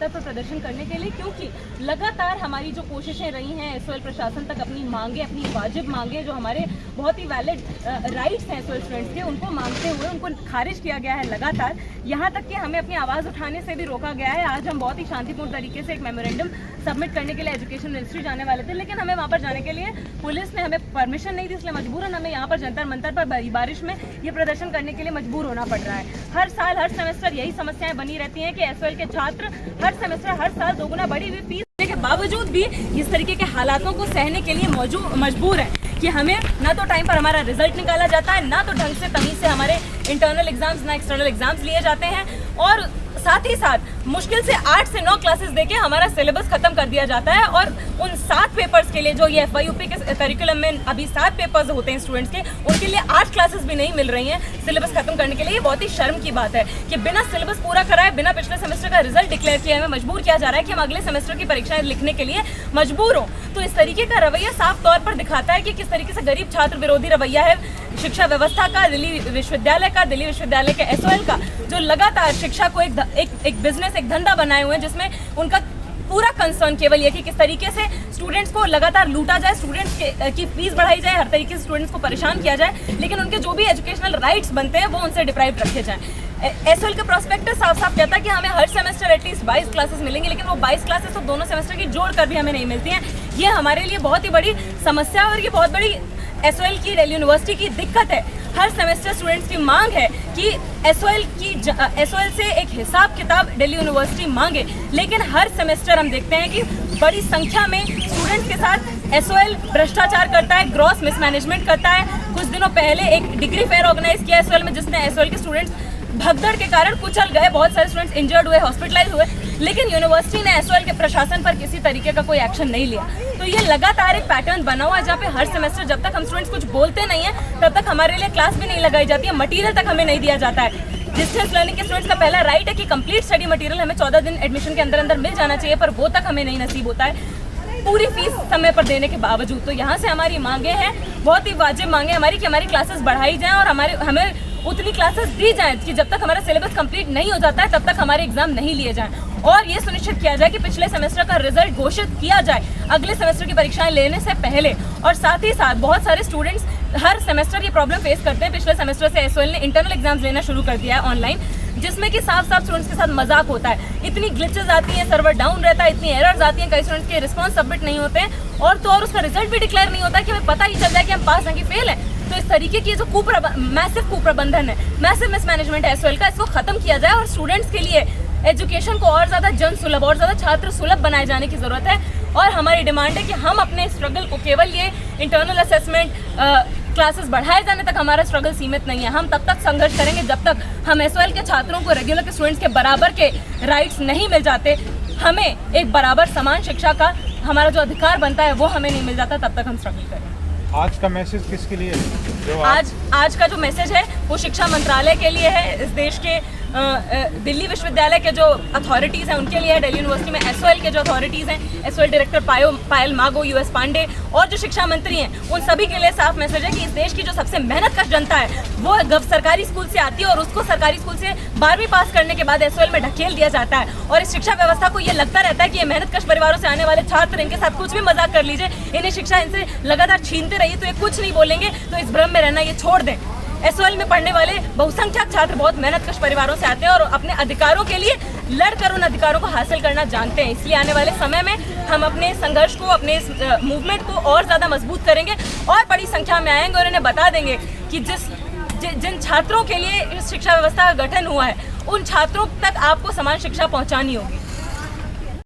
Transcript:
मंतर पर प्रदर्शन करने के लिए, क्योंकि लगातार हमारी जो कोशिशें रही हैं एसओएल प्रशासन तक अपनी मांगे, अपनी वाजिब मांगे जो हमारे बहुत ही वैलिड राइट्स हैं एसओएल स्टूडेंट्स के, उनको मांगते हुए उनको खारिज किया गया है लगातार। यहाँ तक कि हमें अपनी आवाज़ उठाने से भी रोका गया है। आज हम बहुत ही शांतिपूर्ण तरीके से एक मेमोरेंडम सबमिट करने के लिए एजुकेशन मिनिस्ट्री जाने वाले थे, लेकिन हमें वहाँ पर जाने के लिए पुलिस ने हमें परमिशन नहीं दी, इसलिए मजबूरन हमें यहाँ पर जंतर मंतर पर बारिश में ये प्रदर्शन करने के लिए मजबूर होना पड़ रहा है। हर साल हर सेमेस्टर यही समस्याएं बनी रहती हैं कि एसओएल के छात्र हर सेमेस्टर हर साल दोगुना बढ़ी हुई फीस के बावजूद भी इस तरीके के हालातों को सहने के लिए मजबूर है कि हमें ना तो टाइम पर हमारा रिजल्ट निकाला जाता है, ना तो ढंग से तमीज से हमारे इंटरनल एग्जाम्स ना एक्सटर्नल एग्जाम्स लिए जाते हैं, और साथ ही साथ मुश्किल से 8 से 9 क्लासेस देके हमारा सिलेबस खत्म कर दिया जाता है। और उन 7 पेपर्स के लिए जो ये FYUP के करिकुलम में अभी 7 पेपर्स होते हैं स्टूडेंट्स के, उनके लिए 8 क्लासेस भी नहीं मिल रही हैं सिलेबस खत्म करने के लिए। ये बहुत ही शर्म की बात है कि बिना सिलेबस पूरा कराए, बिना पिछले सेमेस्टर का रिजल्ट डिक्लेयर किए हमें मजबूर किया जा रहा है कि हम अगले सेमेस्टर की परीक्षाएं लिखने के लिए मजबूर हों। तो इस तरीके का रवैया साफ तौर पर दिखाता है कि किस तरीके से गरीब छात्र विरोधी रवैया है शिक्षा व्यवस्था का, दिल्ली विश्वविद्यालय के एसओएल का, जो लगातार शिक्षा को एक बिजनेस, एक धंधा बनाए हुए हैं, जिसमें उनका पूरा कंसर्न केवल ये कि किस तरीके से स्टूडेंट्स को लगातार लूटा जाए, स्टूडेंट्स की फीस बढ़ाई जाए, हर तरीके से स्टूडेंट्स को परेशान किया जाए, लेकिन उनके जो भी एजुकेशनल राइट्स बनते हैं वो उनसे डिप्राइव रखे जाएं। एसओएल का प्रोस्पेक्टस साफ साफ कहता है कि हमें हर सेमेस्टर एटलीस्ट 22 क्लासेस मिलेंगी, लेकिन वो 22 क्लासेस तो दोनों सेमेस्टर की जोड़ कर भी हमें नहीं मिलती हैं। ये हमारे लिए बहुत ही बड़ी समस्या और ये बहुत बड़ी एसओएल की, दिल्ली यूनिवर्सिटी की दिक्कत है। हर सेमेस्टर स्टूडेंट्स की मांग है कि एसओएल से एक हिसाब किताब दिल्ली यूनिवर्सिटी मांगे, लेकिन हर सेमेस्टर हम देखते हैं कि बड़ी संख्या में स्टूडेंट्स के साथ एसओएल भ्रष्टाचार करता है, ग्रॉस मिसमैनेजमेंट करता है। कुछ दिनों पहले एक डिग्री फेयर ऑर्गेनाइज किया एसओएल में, जिसने एसओएल के स्टूडेंट्स भगदड़ के कारण कुचल गए, बहुत सारे स्टूडेंट्स इंजर्ड हुए, हॉस्पिटलाइज हुए, लेकिन यूनिवर्सिटी ने एसओएल के प्रशासन पर किसी तरीके का कोई एक्शन नहीं लिया। तो ये लगातार एक पैटर्न बना हुआ है जहाँ पे हर सेमेस्टर जब तक हम स्टूडेंट्स कुछ बोलते नहीं हैं तब तक हमारे लिए क्लास भी नहीं लगाई जाती है, मटीरियल तक हमें नहीं दिया जाता है। डिस्टेंस लर्निंग के स्टूडेंट्स का पहला राइट है कि कंप्लीट स्टडी मटीरियल हमें 14 दिन एडमिशन के अंदर मिल जाना चाहिए, पर वो तक हमें नहीं नसीब होता है पूरी फीस समय पर देने के बावजूद। तो यहाँ से हमारी मांगे हैं, बहुत ही वाजिब मांगे हमारी, कि हमारी क्लासेस बढ़ाई जाएं और हमें उतनी क्लासेस दी जाएं कि जब तक हमारा सिलेबस कंप्लीट नहीं हो जाता है तब तक हमारे एग्जाम नहीं लिए जाएं, और ये सुनिश्चित किया जाए कि पिछले सेमेस्टर का रिजल्ट घोषित किया जाए अगले सेमेस्टर की परीक्षाएं लेने से पहले। और साथ ही साथ बहुत सारे स्टूडेंट्स हर सेमेस्टर ये प्रॉब्लम फेस करते हैं। पिछले सेमेस्टर से एसओएल ने इंटरनल एग्जाम्स लेना शुरू कर दिया है ऑनलाइन, जिसमें कि साफ साफ स्टूडेंट्स के साथ मजाक होता है। इतनी ग्लिचेस आती हैं, सर्वर डाउन रहता है, इतनी एरर्स आती हैं, कई स्टूडेंट्स के रिस्पॉन्स सबमिट नहीं होते हैं, और उसका रिजल्ट भी डिक्लेयर नहीं होता है कि हमें पता ही चल जाए कि हम पास हैं कि फेल हैं। तो इस तरीके की जो मैसिव कुप्रबंधन है, मैसिव मिसमैनेजमेंट है एसओएल का, इसको खत्म किया जाए और स्टूडेंट्स के लिए एजुकेशन को और ज़्यादा जन सुलभ और ज़्यादा छात्र सुलभ बनाए जाने की ज़रूरत है। और हमारी डिमांड है कि हम अपने स्ट्रगल को केवल ये इंटरनल असेसमेंट क्लासेस बढ़ाए जाने तक हमारा स्ट्रगल सीमित नहीं है। हम तब तक संघर्ष करेंगे जब तक हम एसओएल के छात्रों को रेगुलर के स्टूडेंट्स के बराबर के राइट्स नहीं मिल जाते, हमें एक बराबर समान शिक्षा का हमारा जो अधिकार बनता है वो हमें नहीं मिल जाता, तब तक हम स्ट्रगल करेंगे। आज का मैसेज किसके लिए है? आज का जो मैसेज है वो शिक्षा मंत्रालय के लिए है, इस देश के दिल्ली विश्वविद्यालय के जो अथॉरिटीज़ हैं उनके लिए है, दिल्ली यूनिवर्सिटी में एसओएल के जो अथॉरिटीज़ हैं, एसओएल डायरेक्टर पायल मागो, यूएस पांडे और जो शिक्षा मंत्री हैं, उन सभी के लिए साफ मैसेज है कि इस देश की जो सबसे मेहनतकश जनता है वो सरकारी स्कूल से आती है और उसको सरकारी स्कूल से 12वीं पास करने के बाद एसओएल में ढकेल दिया जाता है। और इस शिक्षा व्यवस्था को ये लगता रहता है कि ये मेहनतकश परिवारों से आने वाले छात्र, इनके साथ कुछ भी मजाक कर लीजिए, इन्हें शिक्षा इनसे लगातार छीनते रहिए तो ये कुछ नहीं बोलेंगे, तो इस भ्रम में रहना ये छोड़ दें। एसओएल में पढ़ने वाले बहुसंख्यक छात्र बहुत मेहनतकश परिवारों से आते हैं और अपने अधिकारों के लिए लड़कर उन अधिकारों को हासिल करना जानते हैं। इसलिए आने वाले समय में हम अपने संघर्ष को, अपने इस मूवमेंट को और ज़्यादा मजबूत करेंगे और बड़ी संख्या में आएंगे और इन्हें बता देंगे कि जिन छात्रों के लिए इस शिक्षा व्यवस्था का गठन हुआ है उन छात्रों तक आपको समान शिक्षा पहुँचानी होगी।